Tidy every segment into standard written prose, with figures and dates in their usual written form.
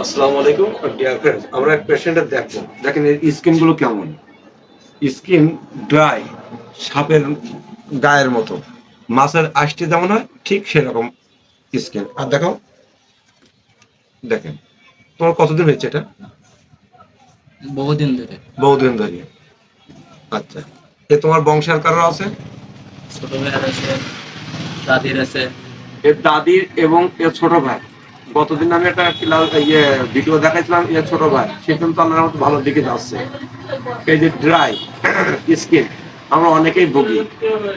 আসসালামু আলাইকুম dear friends, আমরা এক পেশেন্টের দেখবো। দেখেন এর স্কিন গুলো কেমন। স্কিন ড্রাই, সাপের গায়ের মতো। মাছের আষ্টি যেমন হয় ঠিক সেরকম স্কিন। আর দেখো, দেখেন তোমার কতদিন হয়েছে এটা? বহুদিন ধরে। বহুদিন ধরে। আচ্ছা, এ তোমার বংশের কারো আছে? ছোট ভাইয়ের আছে, দাদির আছে। এর দাদির এবং এর ছোট ভাই। গতদিন আমি একটা ভিডিও দেখাইছিলাম, এর ছোট ভাই সে কিন্তু আল্লাহর রহমতে ভালো দিকে যাচ্ছে। এই যে ড্রাই স্কিন, আমরা অনেকেই ভুগি।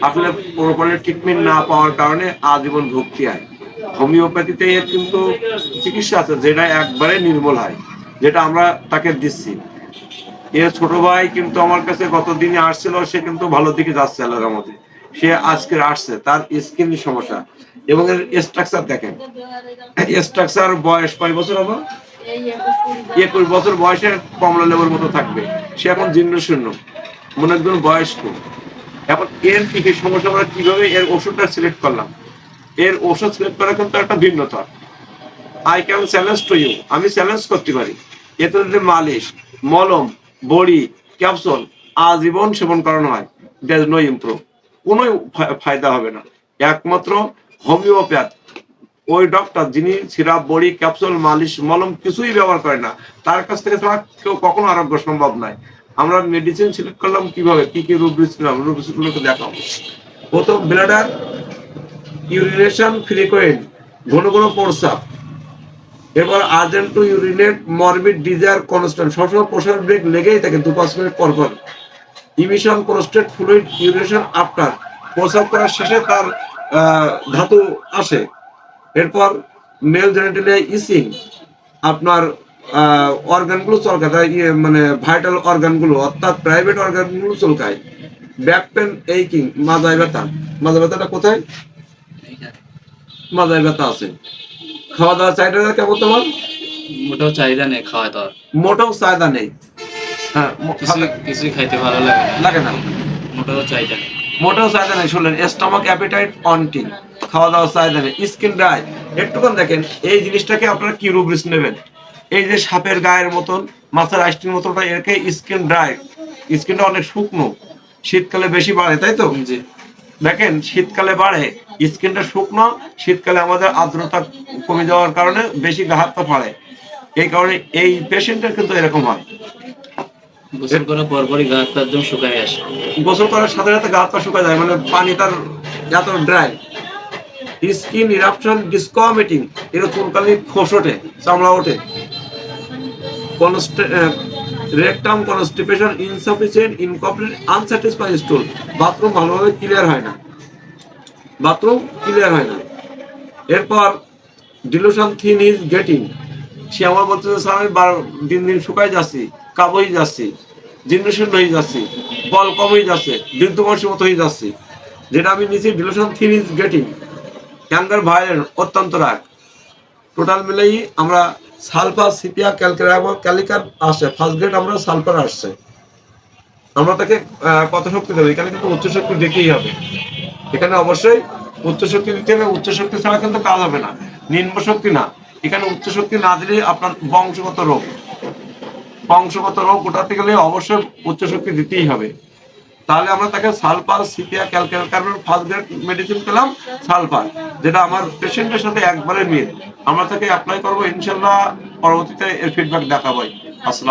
আসলে প্রপারলি ট্রিটমেন্ট না পাওয়ার কারণে আজীবন ভুগতে হয়। হোমিওপ্যাথিতে এর কিন্তু চিকিৎসা আছে যেটা একবারে নির্মূল হয়, যেটা আমরা তাকে দিচ্ছি। এর ছোট ভাই কিন্তু আমার কাছে গতদিনই আসছিল, সে কিন্তু ভালো দিকে যাচ্ছে আল্লাহর রহমতে। সে আজকে আসছে, তার স্কিন সমস্যা এবং এর স্ট্রাকচার দেখেন। স্ট্রাকচার বয়স কয় বছর হবে? 21 বছর বয়সে কমলা লেবুর মতো থাকবে। সে এখন জীর্ণ শূন্য, মনে একজন বয়স্ক। এখন এর থেকে সমস্যা আমরা কিভাবে এর ওষুধটা সিলেক্ট করলাম। এর ওষুধ সিলেক্ট করা কিন্তু একটা ভিন্নতা। I can challenge to you, আমি চ্যালেঞ্জ করতে পারি। এতে যদি মালিশ, মলম, বড়ি, ক্যাপসুল আজীবন সেবন করানো হয়, দেয়ার নো ইমপ্রুভ, কোনো ফায়দা হবে না। একমাত্র হোমিওপ্যাথ, ওই ডক্টর যিনি সিরাপ, বড়ি, ক্যাপসুল, মালিশ, মলম কিছুই ব্যবহার করে না, তার কাছ থেকে ছাড়া কেউ কখনো আরোগ্য সম্ভব নয়। আমরা মেডিসিন সিলেক্ট করলাম কিভাবে, কি কি রুব্রিক্স নিলাম, রুব্রিক্সগুলোকে দেখাবো। প্রথম ব্লাডার ইউরিনেশন ফ্রিকোয়েন্ট, ঘন ঘন প্রস্রাব। এরপর urgent to urinate, morbid desire constant, সবসময় প্রসার ব্রেক লেগেই থাকে 2-5 মিনিট পর পর। Emission prostate fluid urination after, প্রস্রাব করার শেষে তার ধাতু আসে। এরপর মেল জেনিটালিয়া ইসিং, আপনার অর্গানগুলো চলকায়, মানে ভাইটাল অর্গানগুলো অর্থাৎ প্রাইভেট অর্গানগুলো চলকায়। ব্যাক পেন, এইকিং, মাজায় ব্যথা। মাজা ব্যথাটা কোথায়? মাজায় ব্যথা আছে। খাওয়া দাওয়া চাহিদা কেমন তোমার? মোটেও চাহিদা নেই খাওয়া দাওয়ার। মোটেও চাহিদা নেই। হ্যাঁ, কিছুই খাইতে ভালো লাগে না। লাগে না। মোটেও চাহিদা নেই। মোটেও চাহিদা নেই। শুনলেন, স্টমাক অ্যাপিটাইট অনটিং, খাওয়া দাওয়ার চাহিদা নেই। স্কিন ড্রাই, একটুখান দেখেন এই জিনিসটাকে আপনারা কি রুব্রিক্স নেবেন। এই যে সাপের গায়ের মতন, মাছের আইসটির মতনটা, একে স্কিন ড্রাই। স্কিনটা অনেক শুকনো, শীতকালে বেশি বাড়ে, তাই তো? জি। দেখেন শীতকালে বাড়ে, স্কিনটা শুকনো, শীতকালে আমাদের আর্দ্রতা কমে যাওয়ার কারণে বেশি গা হাত পা ফাড়ে। এই কারণে এই পেশেন্টের কিন্তু এরকম হয়। গোসল করার পরপরই গা হাত পা একদম শুকায় আসে। গোসল করার সাথে সাথে গা হাত পা শুকায় যায়, মানে পানি তার এত ড্রাই। স্কিন ইরাপশন, ডিসকমিটিং, এর চুলকানি, খোস ওঠে, চামড়া ওঠে। Rectum constipation, insufficient, incomplete, unsatisfied স্টুল, bathroom ভালোভাবে ক্লিয়ার হয় না, বাথরুম ক্লিয়ার হয় না। এরপর ডিলুশন থিন ইজ গেটিং, সে আমার বলতে স্যার আমি দিন দিন শুকাই যাচ্ছি, কাব হয়ে যাচ্ছি, জীর্ণশীর্ণ হয়ে যাচ্ছি, বল কম হয়ে যাচ্ছে, বৃদ্ধ বয়সের মতো হয়ে যাচ্ছি। যেটা আমি নিচ্ছি dilution thin is getting. Anger violent, অত্যন্ত রাগ। টোটাল মিলেই আমরা সালফার, সিপিয়া, ক্যালিকার আসছে, ফার্স্ট গ্রেড আমরা সালফার আসছে। আমরা তাকে কত শক্তি দেবো? এখানে কিন্তু উচ্চ শক্তি দিতেই হবে। এখানে অবশ্যই উচ্চ শক্তি দিতে হবে। উচ্চ শক্তি ছাড়া কিন্তু কাজ হবে না, নিম্ন শক্তি না। এখানে উচ্চ শক্তি না দিলে আপনার বংশগত রোগ ওঠাতে গেলে অবশ্যই উচ্চ শক্তি দিতেই হবে। তাহলে আমরা তাকে sulphur, sepia, calc carbon first grade medicine পেলাম, সালফার, যেটা আমার পেশেন্টের সাথে একবারে মিল। আমরা তাকে অ্যাপ্লাই করবো, ইনশাল্লাহ পরবর্তীতে এর ফিডব্যাক দেখাবো। আসসালাম।